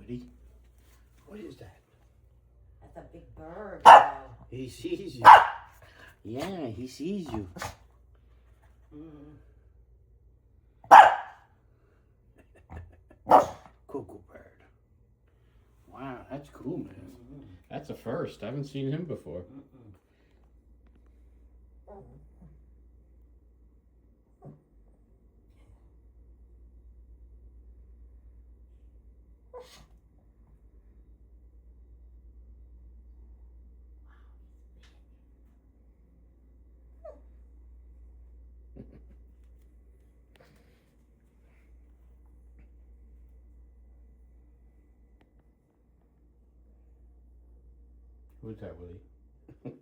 Woody. What is that? That's a big bird. He sees you. Yeah, he sees you. Cuckoo bird. Wow, that's cool, man. That's a first. I haven't seen him before. Who's that, Willie?